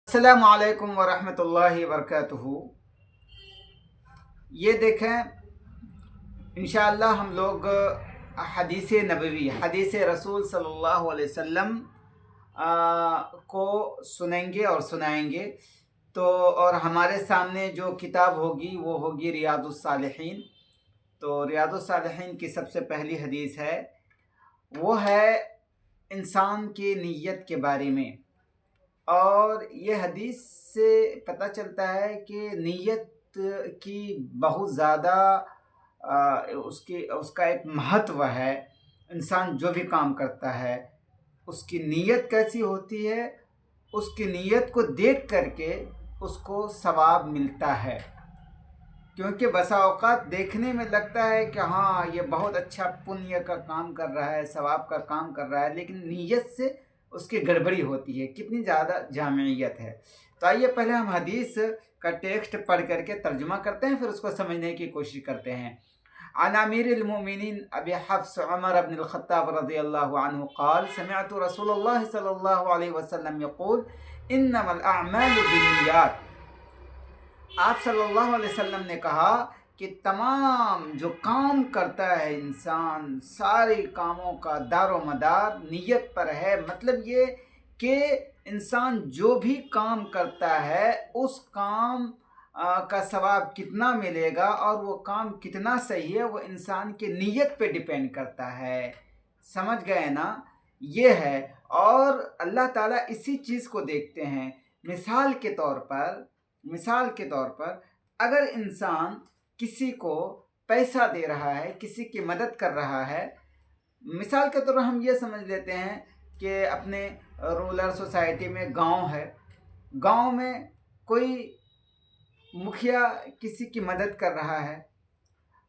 अस्सलामु अलैकुम वरहमतुल्लाहि वबरकातुहू। ये देखें, इंशाअल्लाह हम लोग हदीस नबवी, हदीस रसूल सल्लल्लाहु अलैहि वसल्लम को सुनेंगे और सुनाएंगे। तो और हमारे सामने जो किताब होगी वो होगी रियादुस सालिहीन। तो रियादुस सालिहीन की सबसे पहली हदीस है, वो है इंसान की नीयत के बारे में। और ये हदीस से पता चलता है कि नीयत की बहुत ज़्यादा उसका एक महत्व है। इंसान जो भी काम करता है उसकी नीयत कैसी होती है, उसकी नीयत को देख करके उसको सवाब मिलता है। क्योंकि बसा औक़ात देखने में लगता है कि हाँ ये बहुत अच्छा पुण्य का काम कर रहा है, सवाब का काम कर रहा है, लेकिन नीयत से उसकी गड़बड़ी होती है। कितनी ज़्यादा जामियत है। तो आइए पहले हम हदीस का टेक्स्ट पढ़ करके तर्जुमा करते हैं, फिर उसको समझने की कोशिश करते हैं। अन अमीरुल मोमिनीन अबी हफ्स उमर इब्न अल-खत्ताब रज़ियल्लाहु अन्हु क़ाल समिअतु रसूलल्लाह सल्लल्लाहु अलैहि वसल्लम यक़ूल इन्नमल अअमालु बिन्नियात। आप सल्लल्लाहु अलैहि वसल्लम ने कहा कि तमाम जो काम करता है इंसान, सारे कामों का दारो मदार नीयत पर है। मतलब ये कि इंसान जो भी काम करता है उस काम का सवाब कितना मिलेगा और वो काम कितना सही है, वो इंसान की नीयत पे डिपेंड करता है। समझ गए ना? ये है। और अल्लाह ताला इसी चीज़ को देखते हैं। मिसाल के तौर पर अगर इंसान किसी को पैसा दे रहा है, किसी की मदद कर रहा है, मिसाल के तौर पर हम ये समझ लेते हैं कि अपने रूरल सोसाइटी में गांव है, गांव में कोई मुखिया किसी की मदद कर रहा है।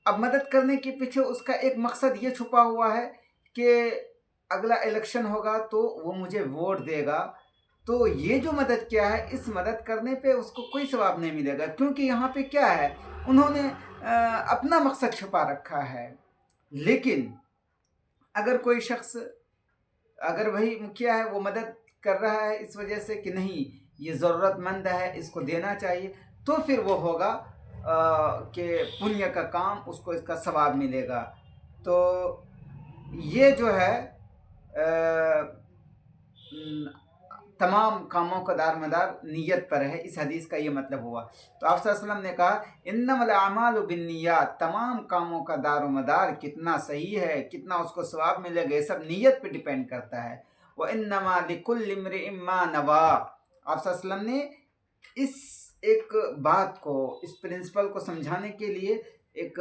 अब मदद करने के पीछे उसका एक मकसद ये छुपा हुआ है कि अगला इलेक्शन होगा तो वो मुझे वोट देगा। तो ये जो मदद किया है, इस मदद करने पे उसको कोई सवाब नहीं मिलेगा, क्योंकि यहाँ पे क्या है, उन्होंने अपना मकसद छुपा रखा है। लेकिन अगर कोई शख्स, अगर वही मुखिया है, वो मदद कर रहा है इस वजह से कि नहीं ये ज़रूरतमंद है, इसको देना चाहिए, तो फिर वो होगा कि पुण्य का काम, उसको इसका सवाब मिलेगा। तो ये जो है तमाम कामों का दारमदार नीयत पर है। इस हदीस का ये मतलब हुआ। तो आप सल्लल्लाहु अलैहि वसल्लम ने कहा इन्नमल अमालु बिन्नियात, तमाम कामों का दारोमदार कितना सही है, कितना उसको सवाब मिलेगा, ये सब नीयत पे डिपेंड करता है। व इन्नमा लिकुल्लि इम्रिइन मा नवा। आप सल्लल्लाहु अलैहि वसल्लम ने इस एक बात को, इस प्रिंसिपल को समझाने के लिए एक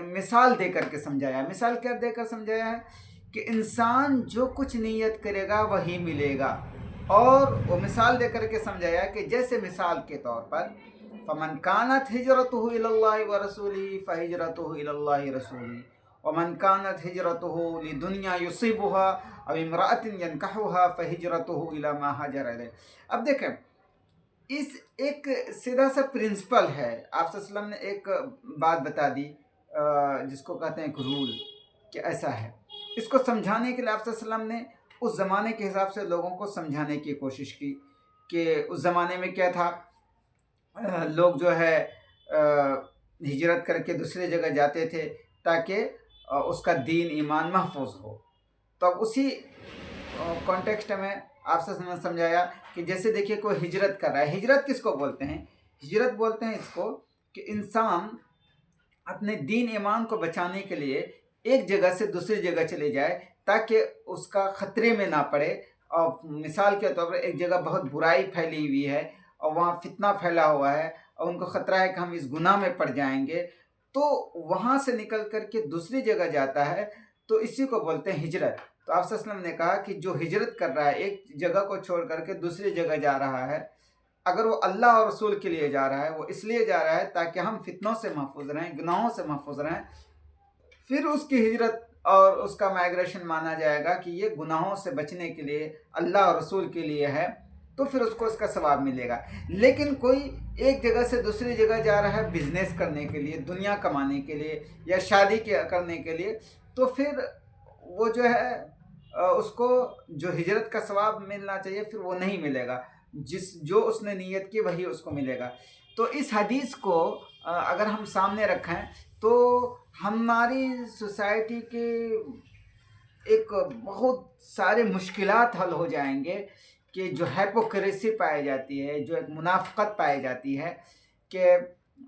मिसाल देकर के समझाया। मिसाल क्या देकर समझाया है कि इंसान जो कुछ नीयत करेगा वही मिलेगा। और वो मिसाल देकर के समझाया कि जैसे मिसाल के तौर पर फमन कानत हिजरतुहु इलल्लाहि व रसूलिही फहिजरतुहु इलल्लाहि रसूलिही वमन कानत हिजरतुहु लिदुनिया युसिबुहा अव इम्राअतिन यनकहुहा फहिजरतुहु इला मा हाजर इलैह। अब देखें, इस एक सीधा सा प्रिंसिपल है। आप सल्लल्लाहु अलैहि वसल्लम ने एक बात बता दी जिसको कहते हैं एक रूल, कि ऐसा है। इसको समझाने के लिए आप सल्लल्लाहु अलैहि वसल्लम ने उस ज़माने के हिसाब से लोगों को समझाने की कोशिश की कि उस ज़माने में क्या था, लोग जो है हिजरत करके दूसरी जगह जाते थे ताकि उसका दीन ईमान महफूज हो। तो अब उसी कॉन्टेक्स्ट में आप सल्लल्लाहु अलैहि वसल्लम ने समझाया कि जैसे देखिए कोई हिजरत कर रहा है। हिजरत किसको बोलते हैं? हिजरत बोलते हैं इसको कि इंसान अपने दीन ईमान को बचाने के लिए एक जगह से दूसरी जगह चले जाए ताकि उसका ख़तरे में ना पड़े। और मिसाल के तौर पर एक जगह बहुत बुराई फैली हुई है और वहाँ फितना फैला हुआ है और उनको ख़तरा है कि हम इस गुनाह में पड़ जाएंगे, तो वहाँ से निकल कर के दूसरी जगह जाता है, तो इसी को बोलते हैं हिजरत। तो आप सल्लल्लाहु अलैहि वसल्लम ने कहा कि जो हिजरत कर रहा है, एक जगह को छोड़ करके दूसरी जगह जा रहा है, अगर वो अल्लाह और रसूल के लिए जा रहा है, वो इसलिए जा रहा है ताकि हम फितनों से महफूज रहें, गुनाहों से महफूज रहें, फिर उसकी हिजरत और उसका माइग्रेशन माना जाएगा कि ये गुनाहों से बचने के लिए, अल्लाह और रसूल के लिए है, तो फिर उसको इसका सवाब मिलेगा। लेकिन कोई एक जगह से दूसरी जगह जा रहा है बिजनेस करने के लिए, दुनिया कमाने के लिए या शादी करने के लिए, तो फिर वो जो है उसको जो हिजरत का सवाब मिलना चाहिए फिर वो नहीं मिलेगा। جو اس نے نیت کی وہی اس کو ملے گا۔ تو اس حدیث کو اگر ہم سامنے رکھیں تو ہماری سوسائٹی کے ایک بہت سارے مشکلات حل ہو جائیں گے، کہ جو ہیپوکریسی پائی جاتی ہے، جو ایک منافقت پائی جاتی ہے، کہ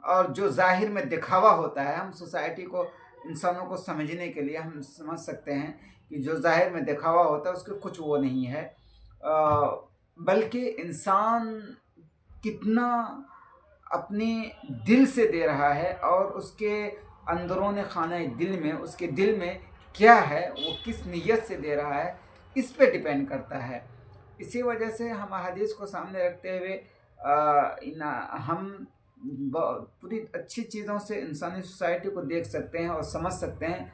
اور جو ظاہر میں دکھاوا ہوتا ہے، ہم سوسائٹی کو، انسانوں کو سمجھنے کے لیے ہم سمجھ سکتے ہیں کہ جو ظاہر میں دکھاوا ہوتا ہے اس کے کچھ وہ نہیں ہے، بلکہ انسان کتنا اپنے دل سے دے رہا ہے، اور اس کے اندرون خانہ دل میں، اس کے دل میں کیا ہے، وہ کس نیت سے دے رہا ہے، اس پہ ڈیپینڈ کرتا ہے۔ اسی وجہ سے ہم احادیث کو سامنے رکھتے ہوئے ہم پوری اچھی چیزوں سے انسانی سوسائٹی کو دیکھ سکتے ہیں اور سمجھ سکتے ہیں،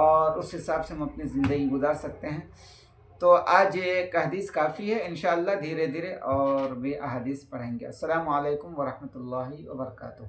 اور اس حساب سے ہم اپنی زندگی گزار سکتے ہیں۔ تو آج ایک حدیث کافی ہے، انشاءاللہ دھیرے دھیرے اور بھی احادیث پڑھیں گے۔ السلام علیکم ورحمۃ اللہ وبرکاتہ۔